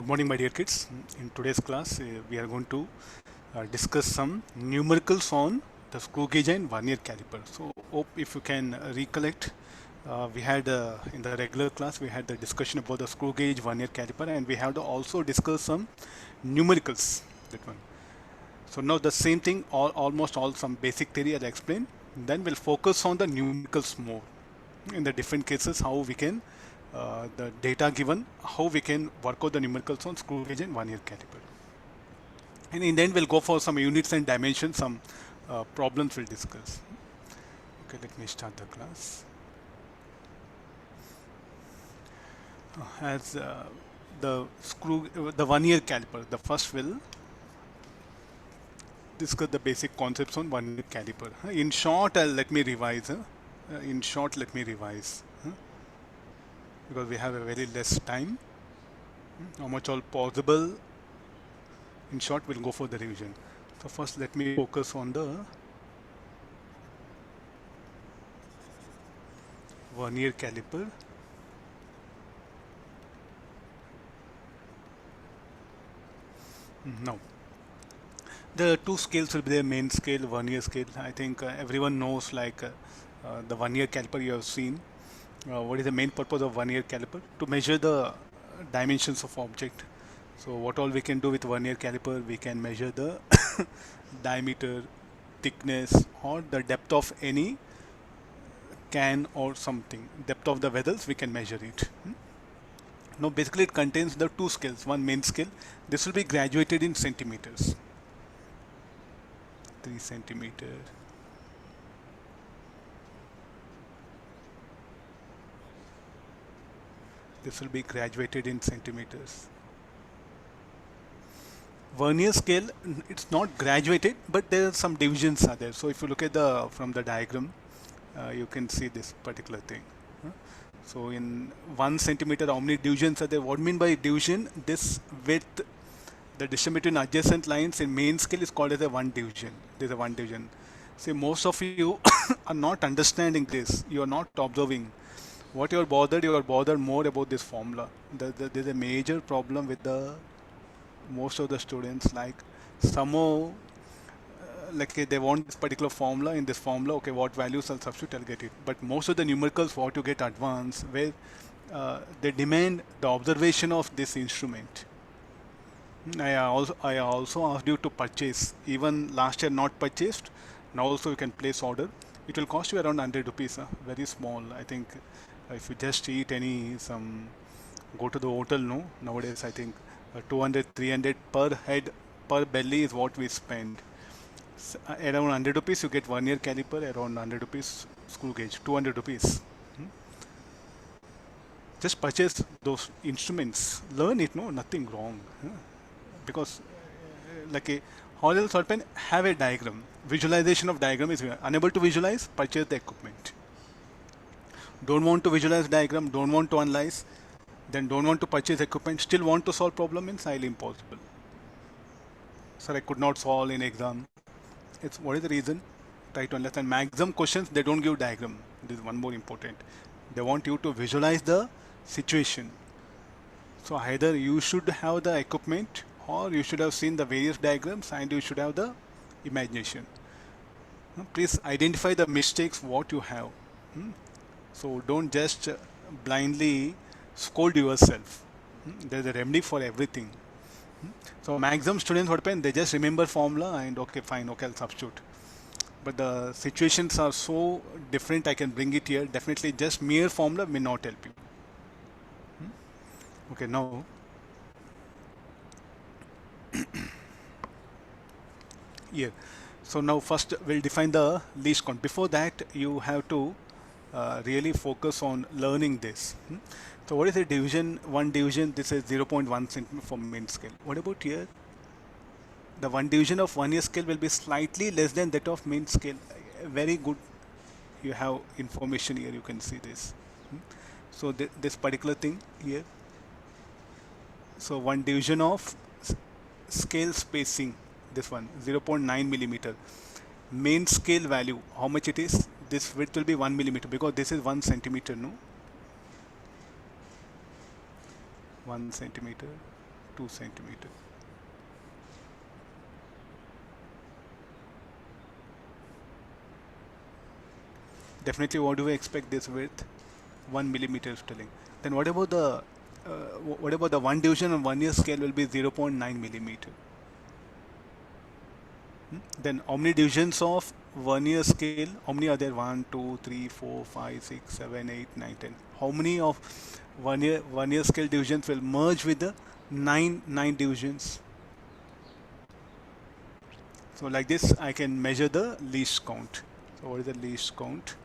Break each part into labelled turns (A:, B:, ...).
A: Good morning, my dear kids. In today's class, we are going to discuss some numericals on the screw gauge and vernier caliper. So, hope if you can recollect, we had in the regular class we had the discussion about the screw gauge, vernier caliper, and we have to also discuss some numericals. That one. So now the same thing, almost all some basic theory I'll explain. Then we'll focus on the numericals more in the different cases, how we can the data given, how we can work out the numericals on screw gauge and vernier caliper. And in the end, we'll go for some units and dimensions, some problems we'll discuss. Okay, let me start the class. As the vernier caliper, the first will discuss the basic concepts on vernier caliper. In short, let me revise. In short, let me revise. Because we have a very less time. How much all possible. In short, we'll go for the revision. So first, let me focus on the vernier caliper. Now, the two scales will be the main scale, vernier scale. I think everyone knows the vernier caliper you have seen. What is the main purpose of vernier caliper? To measure the dimensions of object. So what all we can do with vernier caliper, we can measure the diameter, thickness, or the depth of any can or something. Depth of the vessels, we can measure it. Now basically it contains the two scales, one main scale. This will be graduated in centimeters. 3 centimeter. This will be graduated in centimeters. Vernier scale, it's not graduated, but there are some divisions are there. So if you look at from the diagram, you can see this particular thing. So in 1 centimeter, how many divisions are there? What I mean by division? This width, the distance between adjacent lines in main scale is called as a 1 division. There is a 1 division. See, most of you are not understanding this. You are not observing. What you are bothered more about this formula. There's a major problem with most of the students. Like somehow, they want this particular formula. In this formula, okay, what values I'll substitute, I'll get it. But most of the numericals, what you get advanced, where they demand the observation of this instrument. I also asked you to purchase. Even last year not purchased. Now also you can place order. It will cost you around 100 rupees. Very small. I think if you just eat go to the hotel, no. Nowadays I think 200, 300 per head per belly is what we spend. Around 100 rupees you get vernier caliper. Around 100 rupees screw gauge. 200 rupees. Just purchase those instruments. Learn it. No, nothing wrong. Because how else have a diagram. Visualization of diagram is unable to visualize, purchase the equipment. Don't want to visualize diagram, don't want to analyze, then don't want to purchase equipment, still want to solve problem, means highly impossible. Sir, I could not solve in exam. What is the reason? Try to understand. Maximum questions, they don't give diagram. This is one more important. They want you to visualize the situation. So either you should have the equipment, or you should have seen the various diagrams, and you should have the imagination. Please identify the mistakes what you have. So don't just blindly scold yourself. There's a remedy for everything. So maximum students, what happen? They just remember formula and okay, fine, okay, I'll substitute. But the situations are so different, I can bring it here. Definitely just mere formula may not help you. Okay, now here. So now first we'll define the least count. Before that, you have to really focus on learning this. So what is a division? One division, this is 0.1 centimeter for main scale. What about here? The one division of vernier scale will be slightly less than that of main scale. Very good. You have information here. You can see this. So this particular thing here. So one division of scale spacing. This one 0.9 millimeter. Main scale value. How much it is? This width will be 1 millimeter because this is 1 centimeter. No. 1 centimeter 2 centimeter. Definitely, what do we expect this width? 1 millimeter is telling. Then what about the one division on Vernier scale will be 0.9 millimeter. Then how many divisions of Vernier scale? How many are there? 1, 2, 3, 4, 5, 6, 7, 8, 9, 10. How many of Vernier scale divisions will merge with the 9 divisions? So like this, I can measure the least count. So what is the least count?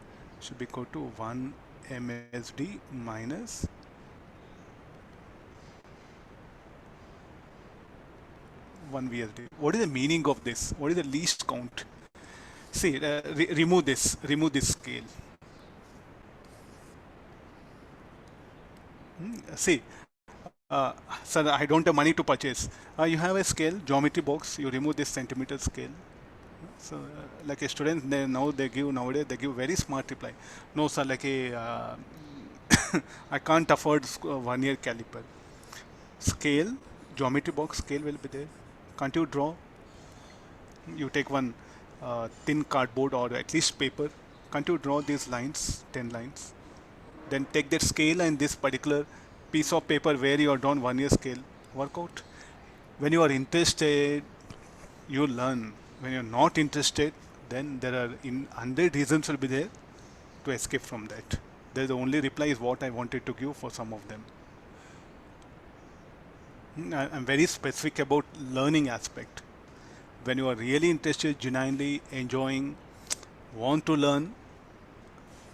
A: Should be equal to 1 MSD minus 1 VSD. What is the meaning of this? What is the least count? See, remove this scale. See, sir, I don't have money to purchase. You have a scale, geometry box. You remove this centimeter scale. So, like a student, nowadays they give very smart reply. No, sir, I can't afford 1 year caliper. Scale, geometry box scale will be there. Can't you draw? You take one thin cardboard or at least paper. Can't you draw these lines, 10 lines? Then take that scale and this particular piece of paper where you are drawn 1 year scale. Work out. When you are interested, you learn. When you're not interested, then there are 100 reasons will be there to escape from that. The only reply is what I wanted to give for some of them. I'm very specific about learning aspect. When you are really interested, genuinely enjoying, want to learn,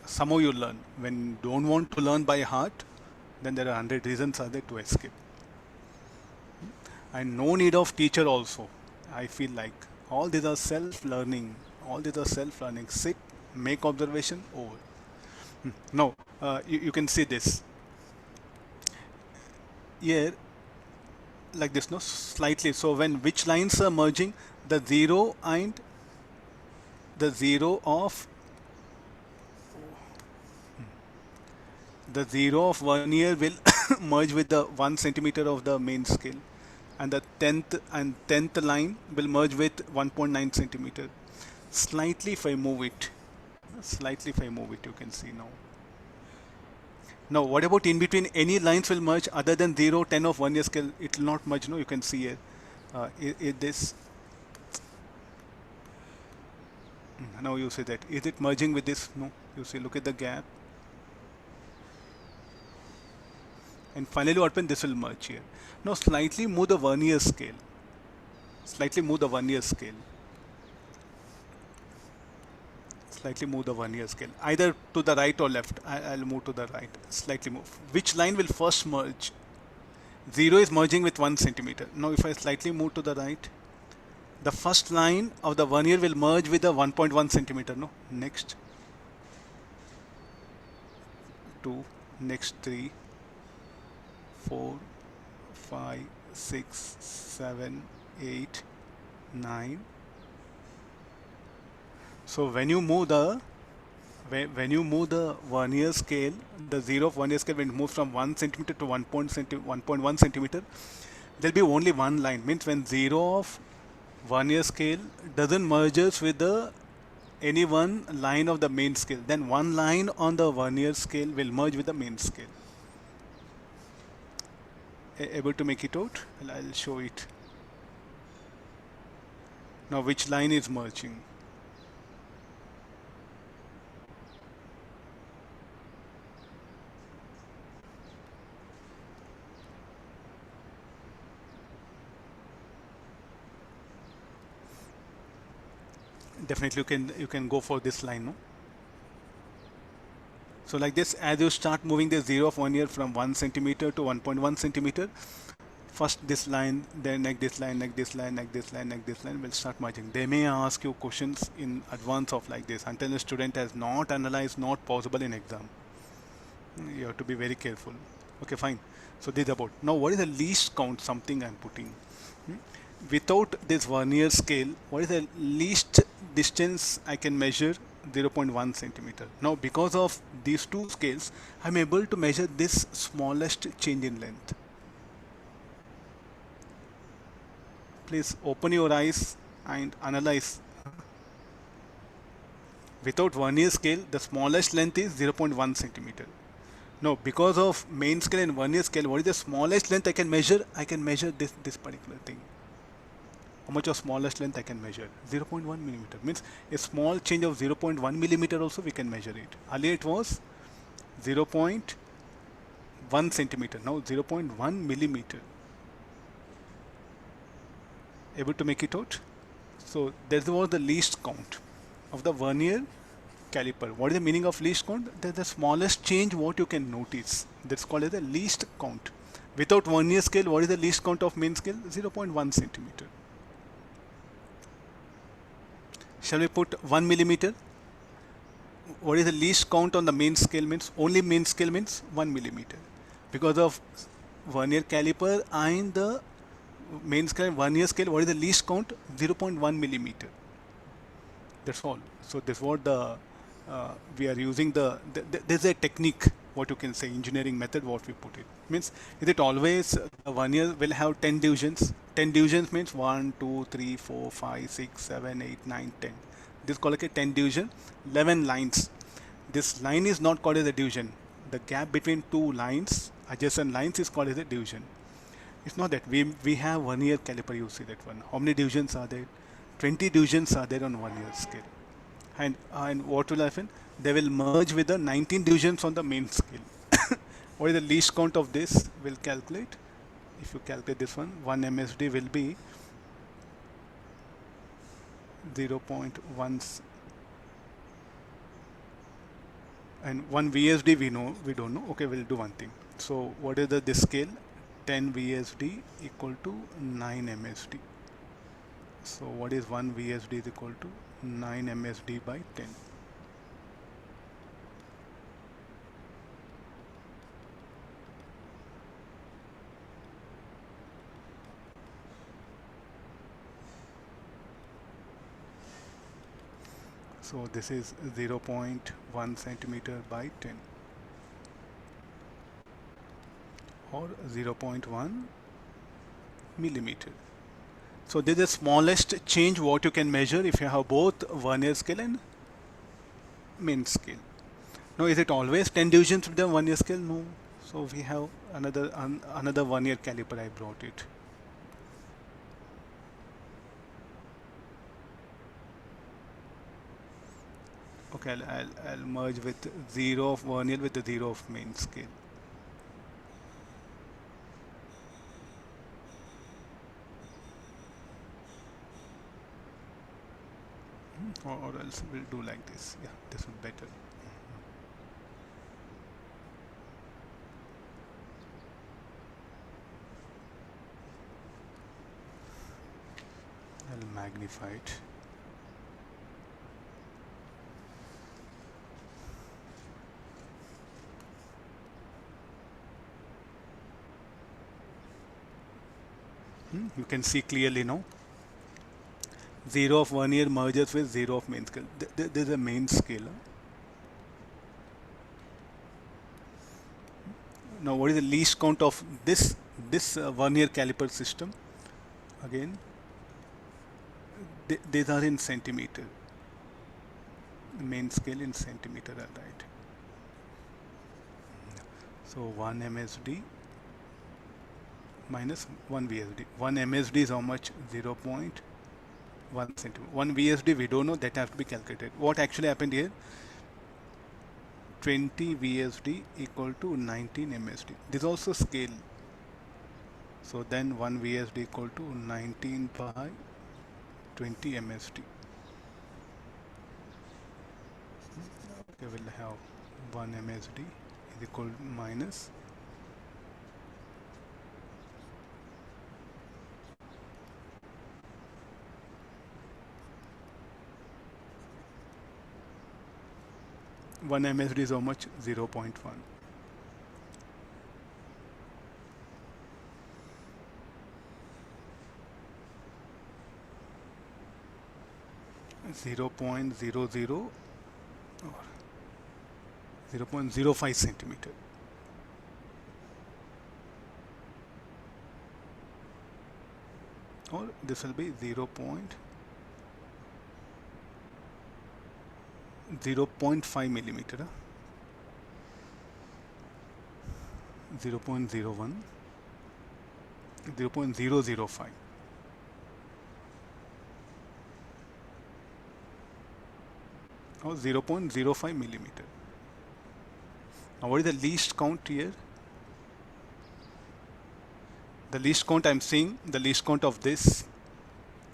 A: somehow you learn. When you don't want to learn by heart, then there are 100 reasons are there to escape. And no need of teacher also. I feel like all these are self-learning. All these are self-learning. Sit, make observation, over. Now, you can see this. Here, like this, no? Slightly. So when which lines are merging? The 0 and the 0 of the 0 of Vernier will merge with the 1 centimeter of the main scale, and the 10th line will merge with 1.9 centimeter. Slightly if I move it, you can see now. Now what about in between? Any lines will merge other than 0, 10 of Vernier scale? It will not merge. No, you can see here. This. Now you see that. Is it merging with this? No. You see, look at the gap. And finally what happens? This will merge here. Now slightly move the Vernier scale. Slightly move the Vernier scale. Slightly move the Vernier scale. Either to the right or left. I'll move to the right. Slightly move. Which line will first merge? 0 is merging with 1 centimeter. Now if I slightly move to the right, the first line of the Vernier will merge with the 1.1 centimeter. No. Next 2, next 3, 4, 5, 6, 7, 8, 9. So when you move the Vernier scale, the 0 of Vernier scale, when it moves from 1 centimeter to 1.1 centimeter, there will be only one line. Means when 0 of Vernier scale doesn't merges with any one line of the main scale, then one line on the Vernier scale will merge with the main scale. Able to make it out? I'll show it. Now which line is merging? Definitely you can go for this line, no? So like this, as you start moving the 0 of Vernier from 1 centimeter to 1.1 centimeter, first this line, then like this line, like this line, like this line, like this line will start merging. They may ask you questions in advance of like this. Until the student has not analyzed, not possible in exam. You have to be very careful. Okay, fine. So this is about. Now what is the least count? Something I'm putting. Without this Vernier scale, what is the least distance I can measure? 0.1 centimeter. Now because of these two scales, I'm able to measure this smallest change in length. please open your eyes and analyze. Without vernier scale, the smallest length is 0.1 centimeter. Now, because of main scale and vernier scale, what is the smallest length I can measure? I can measure this particular thing. How much of smallest length I can measure? 0.1 millimeter. Means a small change of 0.1 millimeter also we can measure it. Earlier it was 0.1 centimeter. Now 0.1 millimeter. Able to make it out? So that was the least count of the vernier caliper. What is the meaning of least count? That's the smallest change what you can notice. That's called as the least count. Without vernier scale, what is the least count of main scale? 0.1 centimeter. Shall we put 1 millimeter? What is the least count on the main scale means? Only main scale means 1 millimeter. Because of vernier caliper and the main scale and vernier scale, what is the least count? 0.1 millimeter. That's all. So this is what the we are using there's a technique, what you can say, engineering method what we put it. Means is it always the vernier will have 10 divisions? 10 divisions means 1, 2, 3, 4, 5, 6, 7, 8, 9, 10. This is called like a 10 division, 11 lines. This line is not called as a division. The gap between two lines, adjacent lines, is called as a division. It's not that we have vernier caliper, you see that one. How many divisions are there? 20 divisions are there on vernier scale. And what will happen? They will merge with the 19 divisions on the main scale. What is the least count of this? We'll calculate. If you calculate this one, 1 MSD will be 0.1, and 1 VSD we don't know. Okay, we'll do one thing. So what is this scale? 10 VSD equal to 9 MSD. So what is 1 VSD is equal to 9 MSD by 10. So this is 0.1 centimeter by 10 or 0.1 millimeter. So this is the smallest change what you can measure if you have both vernier scale and main scale. Now is it always 10 divisions with the vernier scale? No. So we have another vernier caliper. I brought it. Okay, I'll merge with 0 of vernier with the 0 of main scale. Or else we'll do like this. Yeah, this would be better. I'll magnify it. You can see clearly now. 0 of vernier merges with 0 of main scale. There's a main scale. Now what is the least count of this vernier caliper system? Again, these are in centimeter. Main scale in centimeter, right? So 1 MSD minus 1 VSD. 1 MSD is how much? 0.1 centimeter. 1 VSD we don't know, that have to be calculated. What actually happened here? 20 VSD equal to 19 MSD. This is also scale. So then 1 VSD equal to 19 by 20 MSD. Okay, we'll have 1 MSD is equal to minus 1 MSD is how much? 0.1. 0.00 or 0.05 centimeter. or this will be 0.5 millimeter, 0.01, 0.005. or 0.05 millimeter. Now what is the least count here? The least count I'm seeing, the least count of this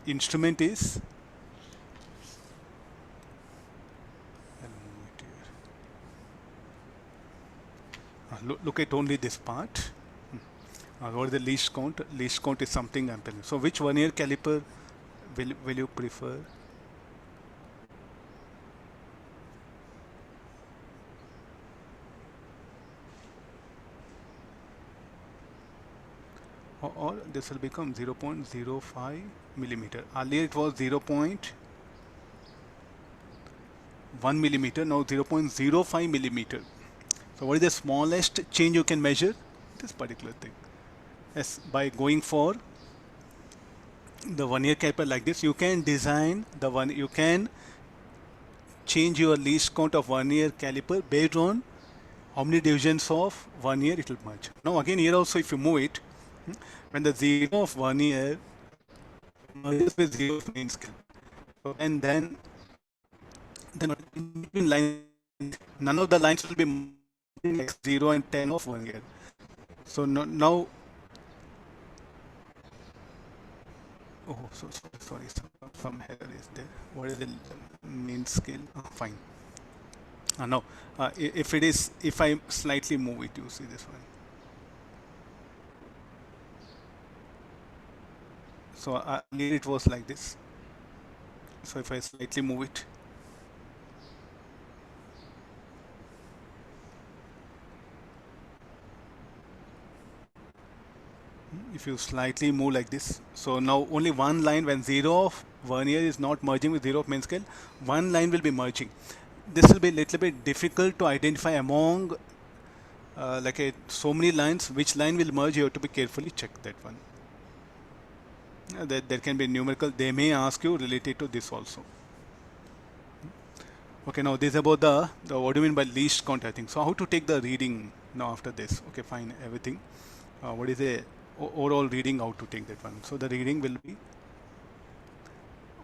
A: instrument is, look at only this part. What is the least count? Least count is something I'm telling you. So which vernier caliper will you prefer? Or this will become 0.05 millimeter. Earlier it was 0.1 millimeter, now 0.05 millimeter. So what is the smallest change you can measure? This particular thing. Yes, by going for the vernier caliper like this, you can design the one, you can change your least count of vernier caliper based on how many divisions of vernier it will merge. Now again here also if you move it, when the 0 of vernier merges with 0 of main scale, so, and then in between lines, none of the lines will be like 0 and 10 of vernier. So now, oh, so sorry, some error is there. What is the main scale? Oh, fine. Now, if I slightly move it, you see this one. So earlier it was like this. So if I slightly move it, if you slightly move like this, so now only one line, when 0 of vernier is not merging with 0 of main scale, one line will be merging. This will be a little bit difficult to identify among so many lines, which line will merge. You have to be carefully check that one. There can be numerical, they may ask you related to this also. Okay, now this is about the what do you mean by least count, I think. So how to take the reading now after this? Okay, fine, everything. What is the overall reading, how to take that one? So the reading will be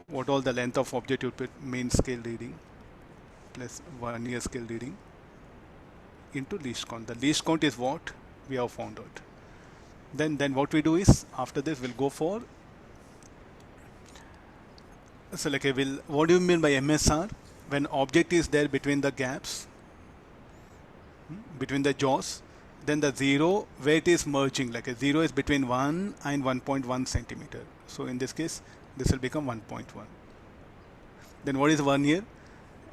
A: what all the length of object you put, main scale reading plus vernier scale reading into least count. The least count is what we have found out. Then what we do is, after this we'll go for, so like what do you mean by MSR? When object is there between the gaps, between the jaws, then the 0 where it is merging, like a 0 is between 1 and 1.1 centimeter. So in this case, this will become 1.1. Then what is vernier?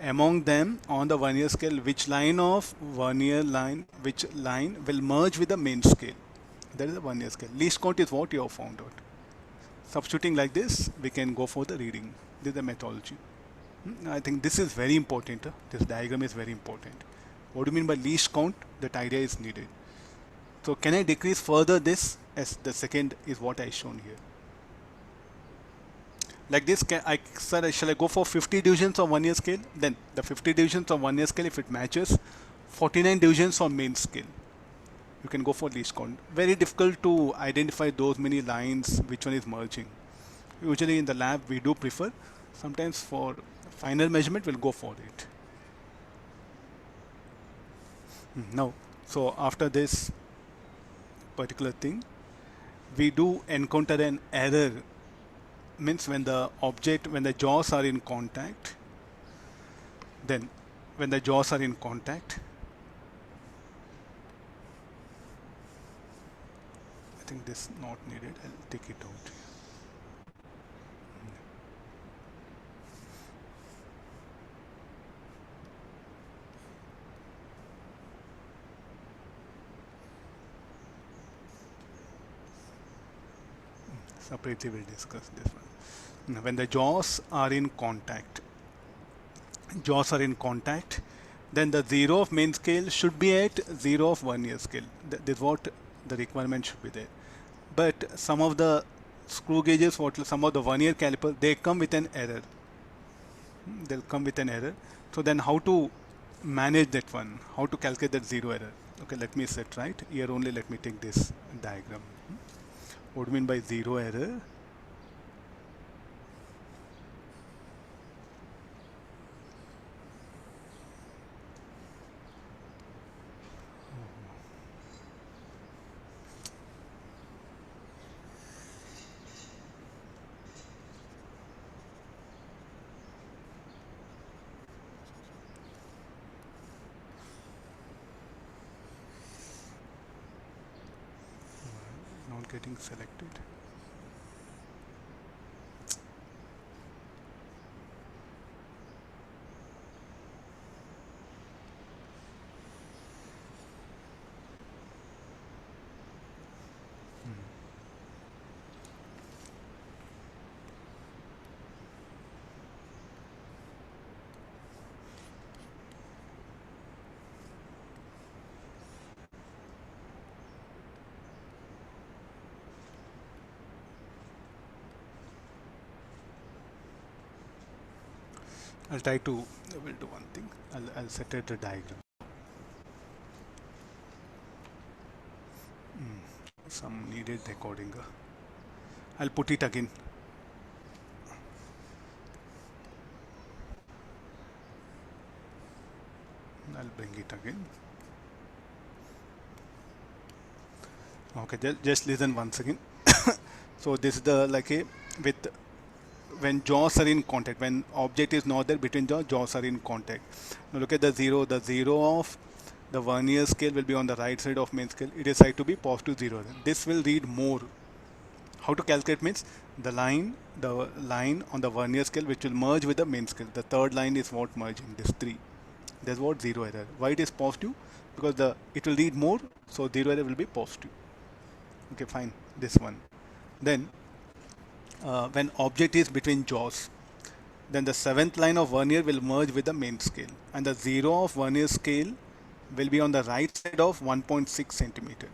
A: Among them on the vernier scale, which line of vernier line, which line will merge with the main scale? That is the vernier scale. Least count is what you have found out. Substituting like this, we can go for the reading. This is the methodology. I think this is very important. This diagram is very important. What do you mean by least count? That idea is needed. So can I decrease further this, as the second is what I shown here. Like this, sir, shall I go for 50 divisions on vernier scale? Then the 50 divisions on vernier scale, if it matches 49 divisions on main scale, you can go for least count. Very difficult to identify those many lines, which one is merging. Usually in the lab we do prefer. Sometimes for final measurement we'll go for it. Now, so after this particular thing, we do encounter an error. Means when the object, when the jaws are in contact, then when the jaws are in contact, I think this is not needed, I'll take it out. Separately we'll discuss this one. Now, when the jaws are in contact, then the 0 of main scale should be at 0 of vernier scale. This is what the requirement should be there. But some of the screw gauges, some of the vernier caliper, they come with an error. They'll come with an error. So then how to manage that one? How to calculate that zero error? Okay, let me set right here only. Let me take this diagram. What do you mean by zero error? Not getting selected. I'll try to, we'll do one thing. I'll set it the diagram. Some needed recording. I'll put it again. I'll bring it again. Okay, just listen once again. So this is the like a with when jaws are in contact, when object is not there between jaws are in contact. Now look at the zero. The zero of the vernier scale will be on the right side of main scale. It is said to be positive zero. This will read more. How to calculate means the line on the vernier scale which will merge with the main scale. The third line is what merging. This 3. That's what zero error. Why it is positive? Because it will read more, so zero error will be positive. Okay, fine. This one. Then when object is between jaws, then the 7th line of vernier will merge with the main scale, and the 0 of vernier scale will be on the right side of 1.6 centimeter.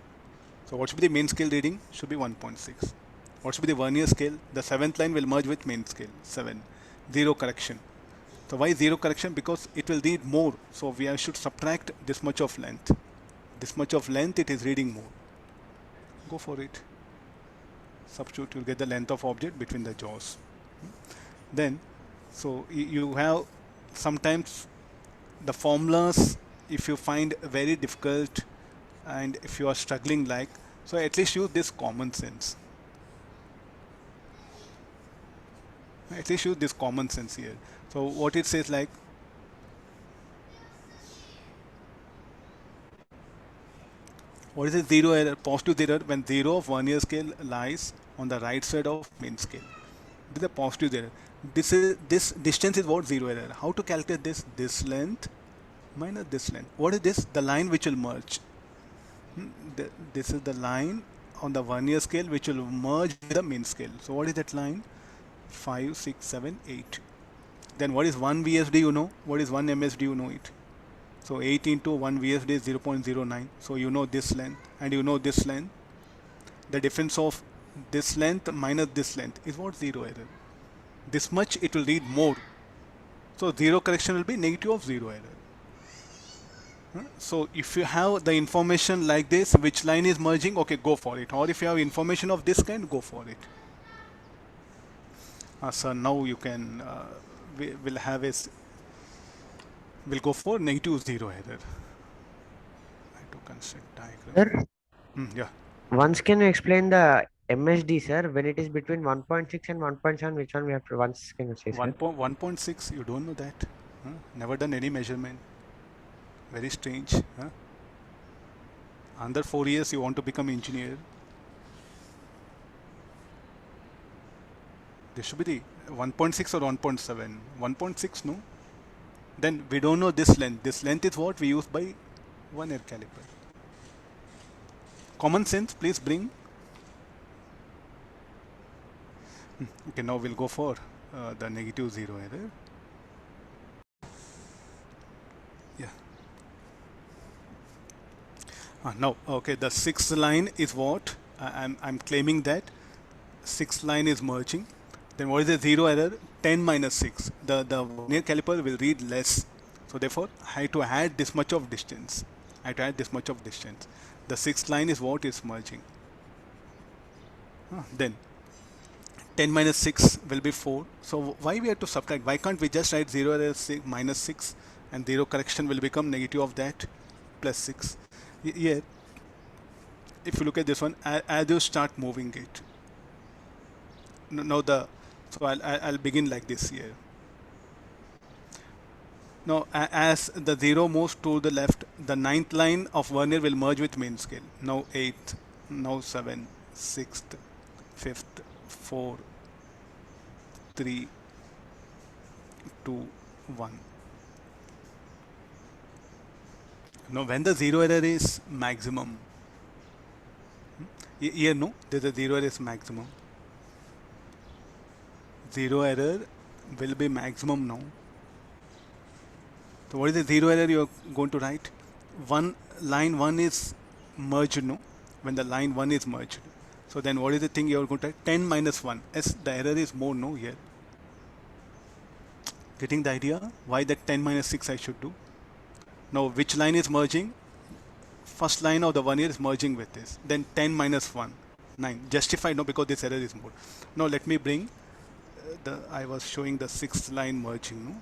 A: So what should be the main scale reading? Should be 1.6. What should be the vernier scale? The 7th line will merge with main scale, 7. 0 correction. So why 0 correction? Because it will read more. So we should subtract this much of length. This much of length it is reading more. Go for it. Substitute, you'll get the length of object between the jaws. Then, so you have sometimes the formulas, if you find very difficult and if you are struggling like, so at least use this common sense. At least use this common sense here. So what it says like, what is the zero error? Positive zero when 0 of vernier scale lies on the right side of main scale. This is a positive error. This distance is what? Zero error. How to calculate this? This length minus this length. What is this? The line which will merge. This is the line on the vernier scale which will merge with the main scale. So what is that line? 5, 6, 7, 8. Then what is 1 VSD? You know. What is 1 MSD? You know it. So 8 into 1 VSD is 0.09. So you know this length and you know this length. The difference of this length minus this length is what? Zero error. This much it will read more. So zero correction will be negative of zero error. So if you have the information like this, which line is merging, okay, go for it. Or if you have information of this kind, go for it. So now you can, we'll go for negative zero error. I have to construct diagram.
B: Sir,
A: Yeah.
B: once can you explain the MSD, sir, when it is between 1.6 and 1.7, which one we have to, once can you say, sir?
A: 1.6, you don't know that? Never done any measurement. Very strange. Under 4 years, you want to become engineer. This should be the 1.6 or 1.7. 1.6, no? Then we don't know this length. This length is what we use by vernier caliper. Common sense, please bring. Okay, now we'll go for the negative zero error. Yeah. Now, okay, the 6th line is what? I'm claiming that sixth line is merging, then what is the zero error? 10 minus 6. The Vernier caliper will read less. So therefore, I have to add this much of distance. I have to add this much of distance. The sixth line is what is merging. Then 10 minus 6 will be 4. So why we have to subtract? Why can't we just write 0 error minus 6 and 0 correction will become negative of that plus 6? Here, if you look at this one, as you start moving it, now so I'll begin like this here. Now as the 0 moves to the left, the ninth line of Vernier will merge with main scale. Now 8th, now 7th, 6th, 5th, 4, 3, 2, 1. Now when the 0 error is maximum, here no, there's a 0 error is maximum. 0 error will be maximum now. So what is the 0 error you are going to write? Line 1 is merged, no? When the line 1 is merged. So then what is the thing you are going to write? 10 minus 1. Yes, the error is more, no, here. Getting the idea? Why that 10 minus 6 I should do? Now which line is merging? First line of the Vernier is merging with this. Then 10 minus 1, 9. Justified, no, because this error is more. Now let me bring I was showing the sixth line merging, no?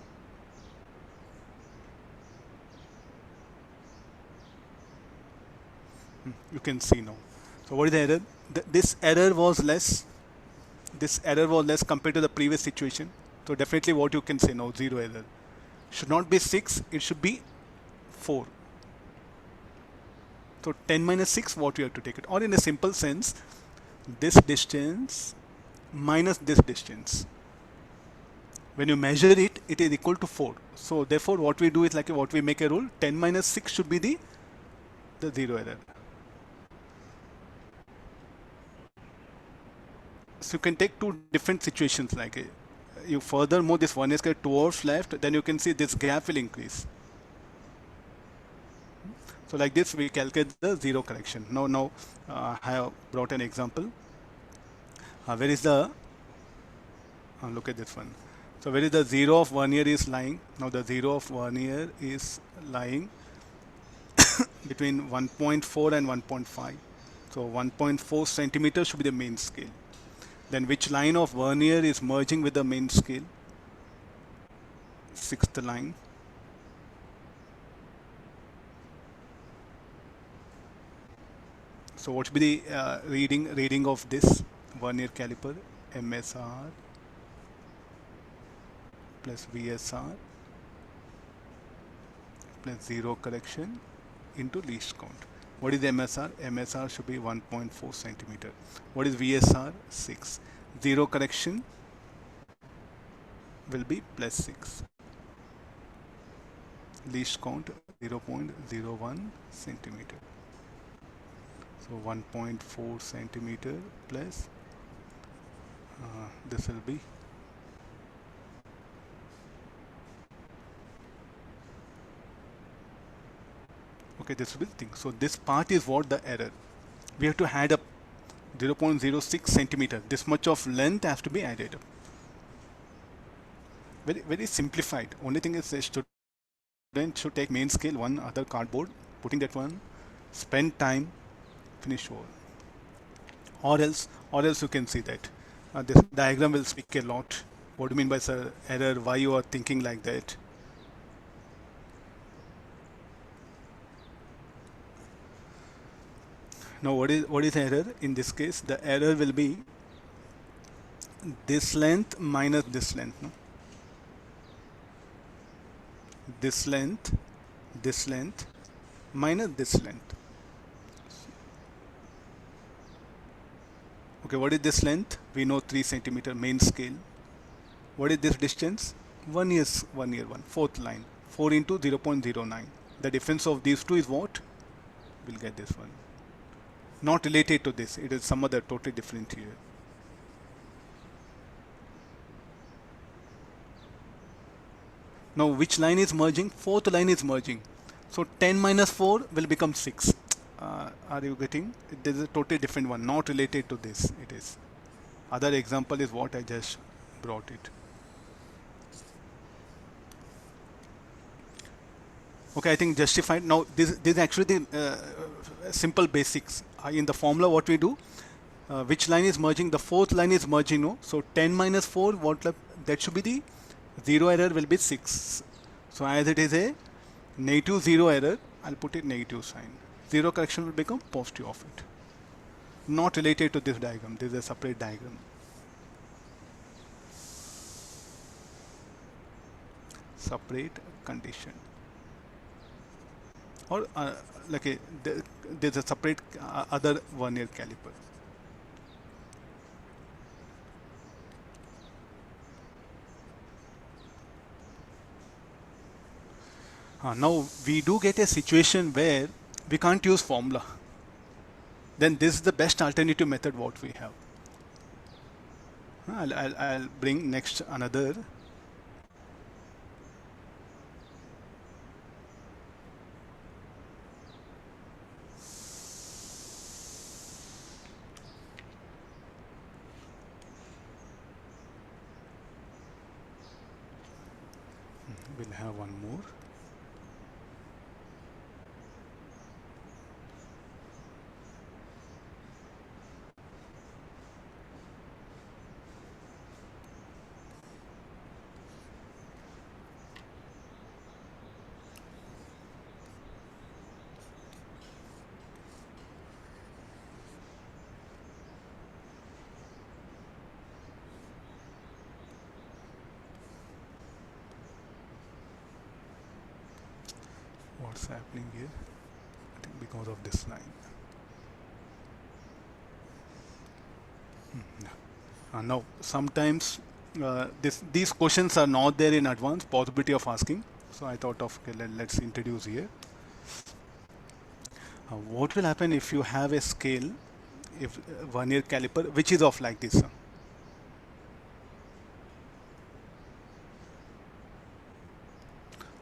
A: You can see now. So what is the error? This error was less. This error was less compared to the previous situation. So definitely what you can say now, 0 error. Should not be 6, it should be 4. So 10 minus 6, what you have to take it? Or in a simple sense, this distance minus this distance. When you measure it, it is equal to 4. So therefore what we do is like what we make a rule, 10 minus 6 should be the 0 error. So you can take two different situations, like you further move this Vernier scale towards left, then you can see this gap will increase. So like this we calculate the 0 correction. Now I have brought an example. Where is the look at this one. So where is the 0 of Vernier is lying? Now the 0 of Vernier is lying between 1.4 and 1.5. So 1.4 centimeters should be the main scale. Then which line of Vernier is merging with the main scale? Sixth line. So what should be the reading of this Vernier caliper? MSR plus VSR plus 0 correction into least count. What is the MSR? MSR should be 1.4 centimeter. What is VSR? 6. 0 correction will be plus 6. Least count 0.01 centimeter. So 1.4 centimeter plus this will be okay, this will be the thing. So this part is what the error. We have to add up 0.06 centimeter. This much of length has to be added up. Very, very simplified. Only thing is the student should take main scale, one other cardboard, putting that one, spend time, finish all. Or else you can see that this diagram will speak a lot. What do you mean by sir error? Why you are thinking like that? Now what is error in this case? The error will be this length minus this length. No? This length minus this length. Okay, what is this length? We know 3 centimeter main scale. What is this distance? 1 is 1 year 1, fourth line. 4 into 0.09. The difference of these two is what? We'll get this one. Not related to this. It is some other totally different here. Now which line is merging? Fourth line is merging. So 10 minus 4 will become 6. Are you getting? It is a totally different one, not related to this. It is. Other example is what I just brought it. Okay, I think justified. Now this is actually the simple basics. In the formula, what we do, which line is merging? The fourth line is merging. No, so 10 minus 4. That should be the zero error will be 6. So as it is a negative zero error, I'll put it negative sign. Zero correction will become positive of it. Not related to this diagram. This is a separate diagram. Separate condition. Or there's a separate other Vernier caliper. Now we do get a situation where we can't use formula. Then this is the best alternative method what we have. I'll bring next another. We'll have one more. What's happening here? I think because of this line. Now sometimes these questions are not there in advance, possibility of asking. So I thought of, okay, let's introduce here. What will happen if you have a scale, if Vernier caliper, which is of like this?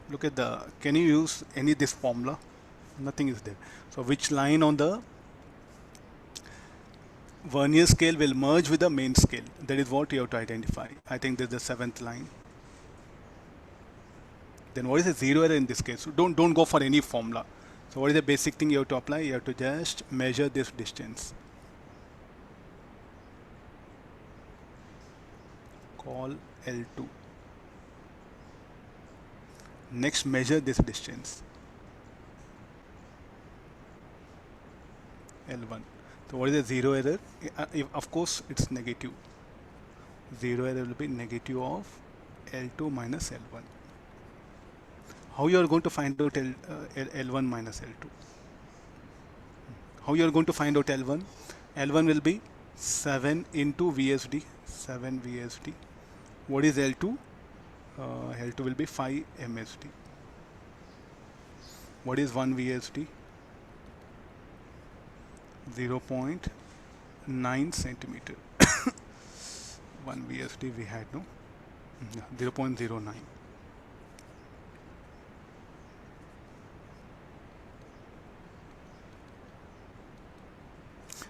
A: Look at the, can you use any this formula? Nothing is there. So which line on the Vernier scale will merge with the main scale? That is what you have to identify. I think this is the seventh line. Then what is the zero error in this case? So don't go for any formula. So what is the basic thing you have to apply? You have to just measure this distance. Call L2. Next, measure this distance. L1. So what is the zero error? Of course, it's negative. Zero error will be negative of L2 minus L1. How you are going to find out L1 minus L2? How you are going to find out L1? L1 will be 7 into VSD. 7 VSD. What is L2? L2 will be 5 MSD. What is 1 VSD? 0.9 centimeter. 1 VSD we had, no? 0.09.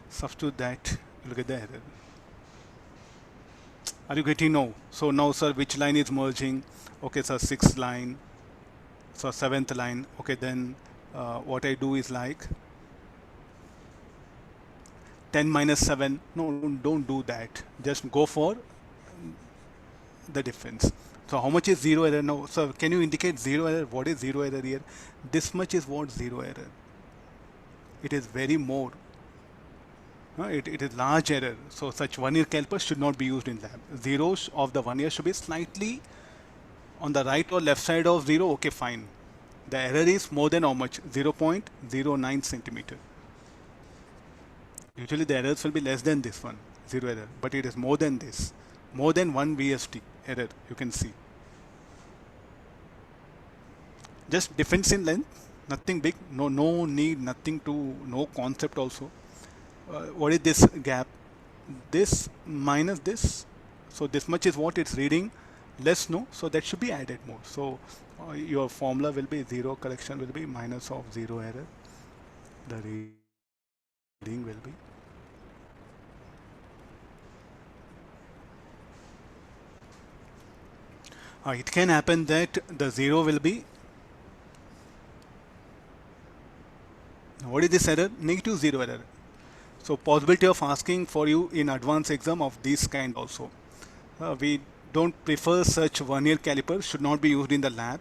A: Substitute that, look at the error. Are you getting? No? So now, sir, which line is merging? Okay, sir, 6th line. So 7th line. Okay, then what I do is like 10 minus 7. No, don't do that. Just go for the difference. So how much is zero error now? So can you indicate zero error? What is zero error here? This much is what zero error. It is very more. It is large error. So such Vernier caliper should not be used in lab. Zeros of the Vernier should be slightly on the right or left side of 0. Okay, fine. The error is more than how much? 0.09 centimeter. Usually the errors will be less than this one, 0 error. But it is more than this. More than 1 VST error, you can see. Just difference in length, nothing big. No need, nothing to, no concept also. What is this gap? This minus this. So this much is what it's reading. Less, no. So that should be added more. So your formula will be zero correction will be minus of zero error. The reading will be It can happen that the zero will be, what is this error? Negative zero error. So possibility of asking for you in advanced exam of this kind also. We don't prefer such vernier calipers, should not be used in the lab.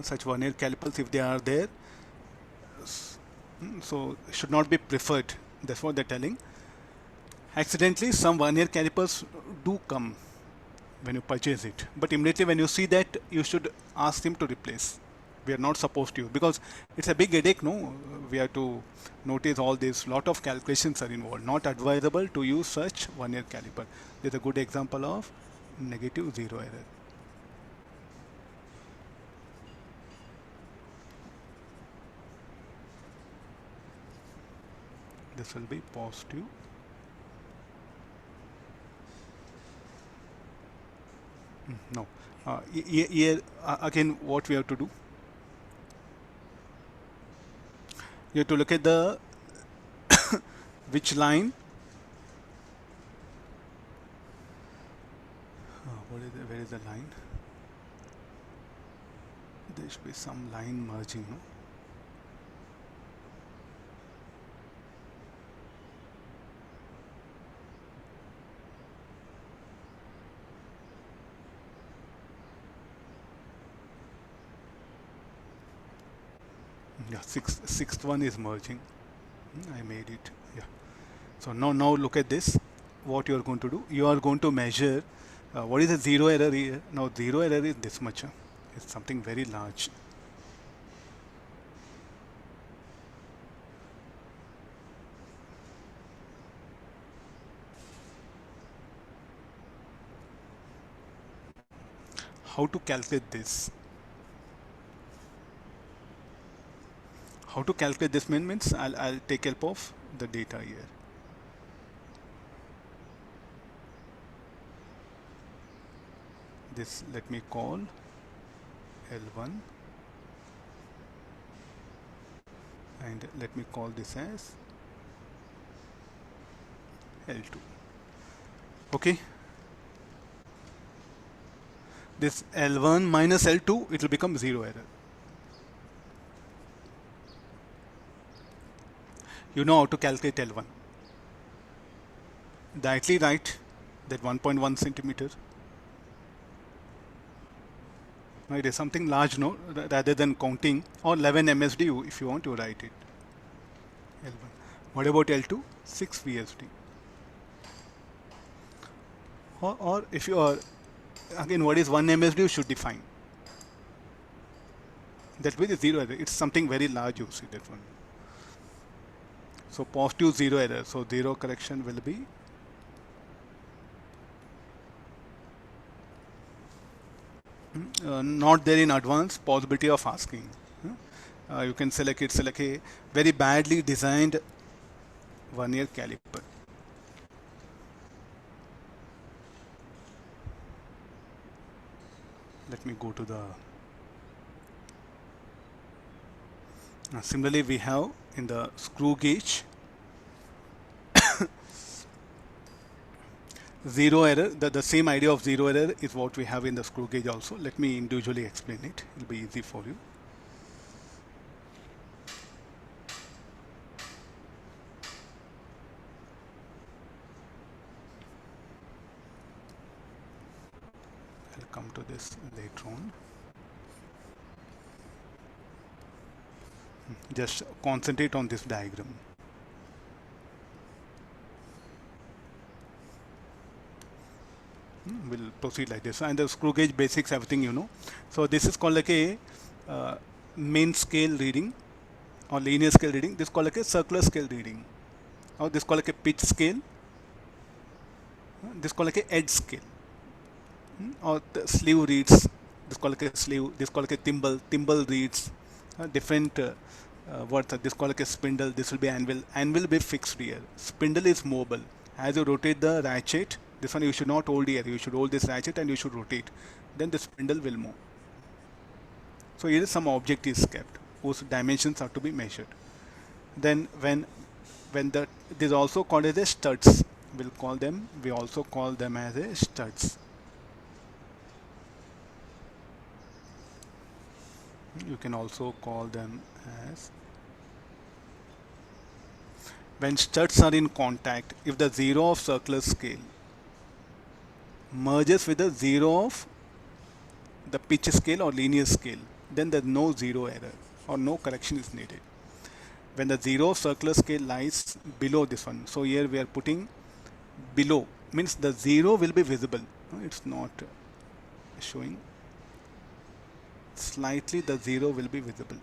A: Such vernier calipers, if they are there, so should not be preferred. That's what they're telling. Accidentally, some vernier calipers do come when you purchase it, but immediately when you see that, you should ask him to replace. We are not supposed to, because it's a big headache, no? We have to notice all this, lot of calculations are involved. Not advisable to use such vernier caliper. This is a good example of negative zero error. This will be positive. No. Here again, what we have to do? You have to look at the which line. Where is the line? There should be some line merging, no? Yeah, sixth one is merging. I made it. Yeah. So now look at this. What you are going to do? You are going to measure. What is the zero error here? Now zero error is this much. It's something very large. How to calculate this? How to calculate this means I'll take help of the data here. This let me call L1 and let me call this as L2. Okay. This L1 minus L2, it will become zero error. You know how to calculate L1. Directly write that 1.1 centimeter. Now it is something large, no? Rather than counting, or 11 MSD, if you want to write it. L1. What about L2? 6 VSD. Or if you are, again, what is 1 MSD, you should define. That will be zero error. It's something very large, you see that one. So positive zero error. So zero correction will be not there in advance. Possibility of asking. You can select a very badly designed vernier caliper. Let me go to the. Similarly, we have in the screw gauge zero error. The same idea of zero error is what we have in the screw gauge also. Let me individually explain it. It will be easy for you. I'll come to this later on. Just concentrate on this diagram. We'll proceed like this. And the screw gauge basics, everything you know. So this is called like a main scale reading or linear scale reading. This is called like a circular scale reading. Or this is called like a pitch scale. This is called like a edge scale. Or the sleeve reads. This is called like a sleeve. This is called like a thimble. Thimble reads. Different words. This is called like a spindle. This will be anvil. Anvil will be fixed here. Spindle is mobile. As you rotate the ratchet, this one you should not hold here. You should hold this ratchet and you should rotate. Then the spindle will move. So here is some object is kept whose dimensions are to be measured. Then when this is also called as a studs. We also call them as a studs. You can also call them as when studs are in contact, if the zero of circular scale merges with the zero of the pitch scale or linear scale, then there's no zero error or no correction is needed. When the zero of circular scale lies below this one, so here we are putting below, means the zero will be visible. It's not showing, slightly the zero will be visible.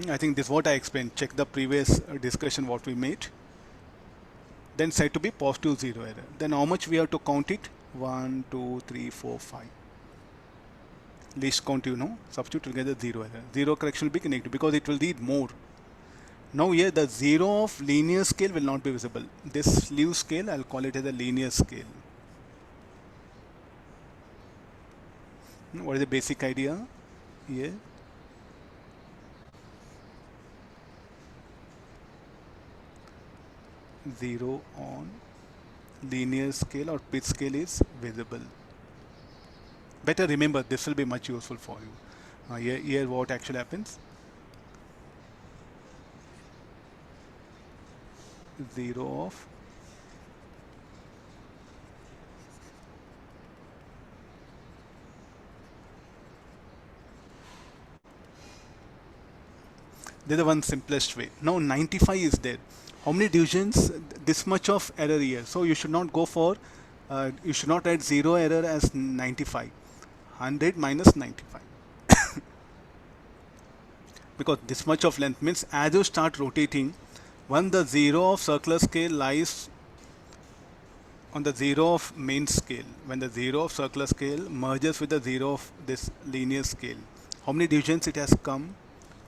A: I think this is what I explained. Check the previous discussion what we made. Then set to be positive zero error. Then how much we have to count it? 1, 2, 3, 4, 5. Least count, substitute together zero error. Zero correction will be negative because it will need more. Now here the zero of linear scale will not be visible. This sleeve scale, I'll call it as a linear scale. What is the basic idea here? Zero on linear scale or pitch scale is visible. Better remember, this will be much useful for you. Here what actually happens? Zero of this is the one simplest way. Now 95 is there. How many divisions? This much of error here. So you should not go for, you should not write zero error as 95. 100 minus 95. Because this much of length means as you start rotating, when the zero of circular scale lies on the zero of main scale, when the zero of circular scale merges with the zero of this linear scale, how many divisions it has come?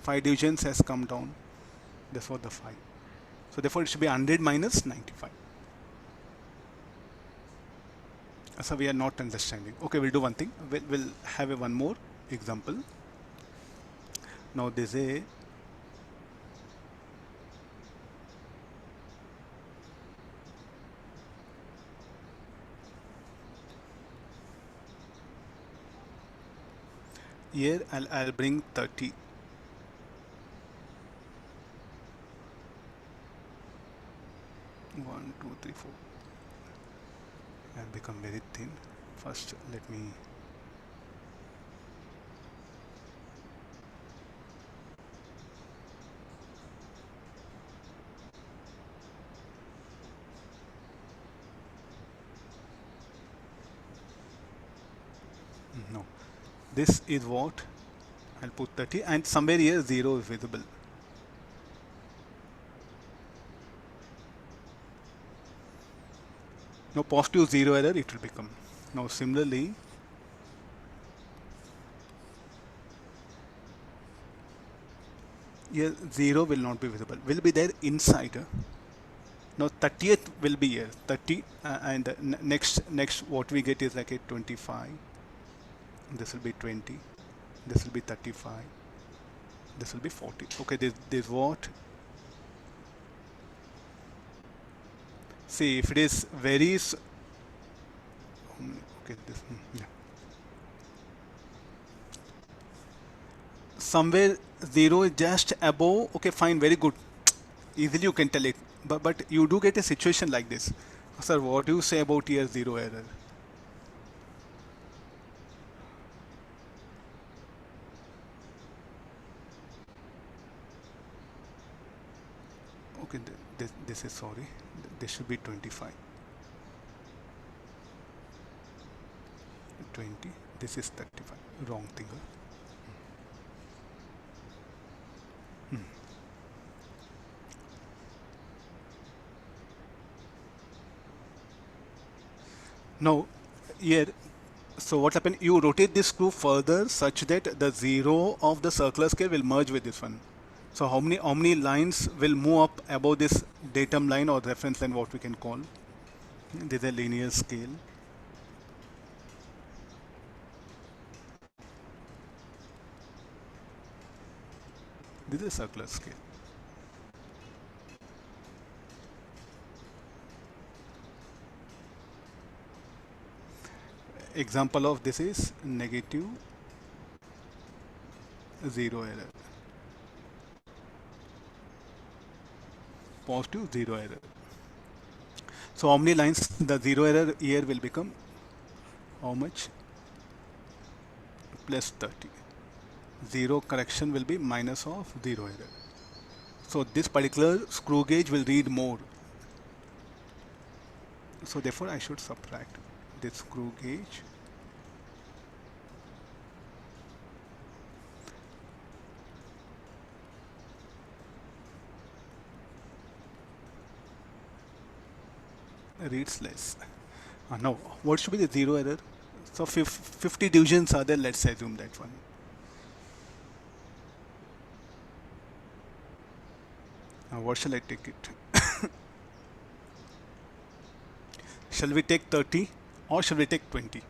A: 5 divisions has come down. Therefore the 5. So therefore it should be 100 minus 95. So we are not understanding. Okay, we'll do one thing. We'll have one more example. Now this is here I'll bring 30. One, two, three, four. I'll become very thin. First, let me. No, this is what I'll put 30, and somewhere here 0 is visible. Now positive 0 error it will become. Now similarly, here 0 will not be visible, will be there inside. Now 30th will be here, 30, and next what we get is like a 25. This will be 20. This will be 35. This will be 40. Okay, this what? See, if it is very okay, this yeah. Somewhere 0 is just above. Okay, fine, very good. Easily you can tell it, but you do get a situation like this. Sir, what do you say about here 0 error? Okay, this is sorry. This should be 25. 20. This is 35. Wrong thing. Now, here, so what happened? You rotate this screw further such that the 0 of the circular scale will merge with this one. So how many lines will move up above this datum line or reference line, what we can call? This is a linear scale. This is a circular scale. Example of this is negative zero error. Positive, zero error. So how many lines the zero error here will become? How much? Plus 30. Zero correction will be minus of zero error. So this particular screw gauge will read more. So therefore I should subtract this screw gauge. Reads less. Now what should be the zero error? So 50 divisions are there, let's assume that one. Now what shall I take it? Shall we take 30 or shall we take 20?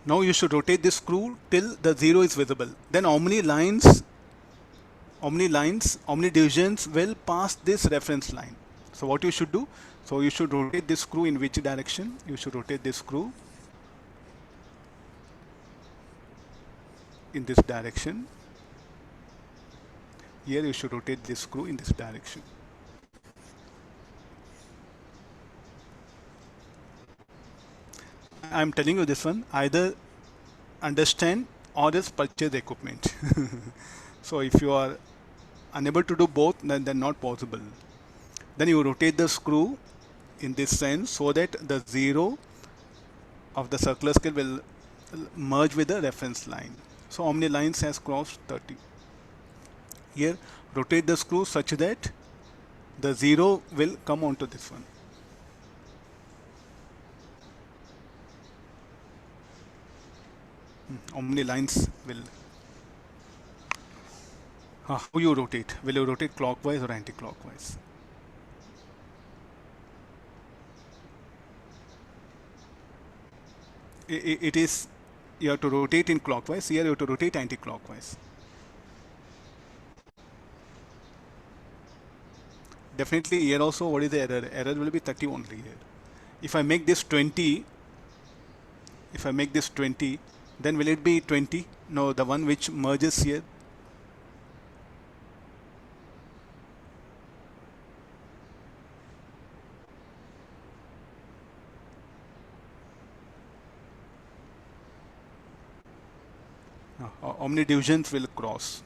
A: Now you should rotate this screw till the zero is visible. Then how many lines, how many divisions will pass this reference line? So what you should do? So you should rotate this screw in which direction? You should rotate this screw in this direction. Here you should rotate this screw in this direction. I am telling you this one, either understand or else purchase equipment. So if you are unable to do both, then not possible. Then you rotate the screw in this sense so that the zero of the circular scale will merge with the reference line. So how many lines has crossed? 30. Here rotate the screw such that the zero will come onto this one. How many lines will, how you rotate? Will you rotate clockwise or anti-clockwise? It is, you have to rotate in clockwise. Here you have to rotate anti-clockwise. Definitely here also, what is the error? Error will be 30 only here. If I make this 20, then will it be 20? No, the one which merges here. How many divisions will cross?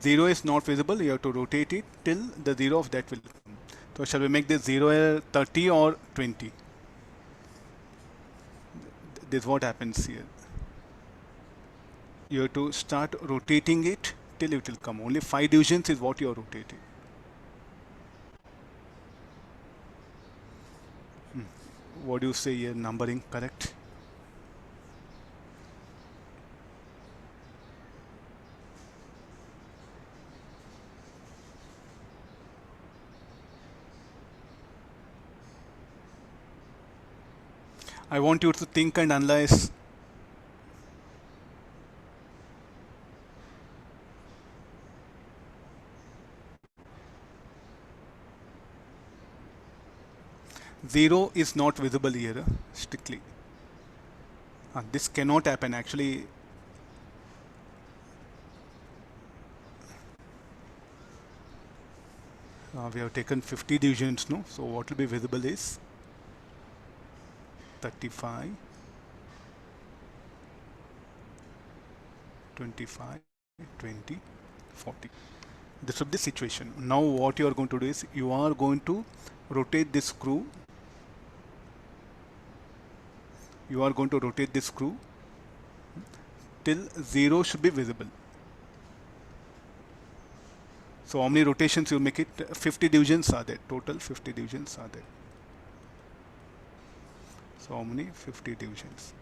A: Zero is not visible. You have to rotate it till the zero of that will come. So shall we make this zero error 30 or 20? This is what happens here. You have to start rotating it till it will come. Only 5 divisions is what you are rotating. What do you say here? Numbering correct? I want you to think and analyze. Zero is not visible here, strictly. This cannot happen actually. We have taken 50 divisions, no? So what will be visible is 35, 25, 20, 40. This will be the situation. Now what you are going to do is you are going to rotate this screw. You are going to rotate this screw till zero should be visible. So how many rotations you make it? 50 divisions are there. Total 50 divisions are there. So how many? 50 divisions.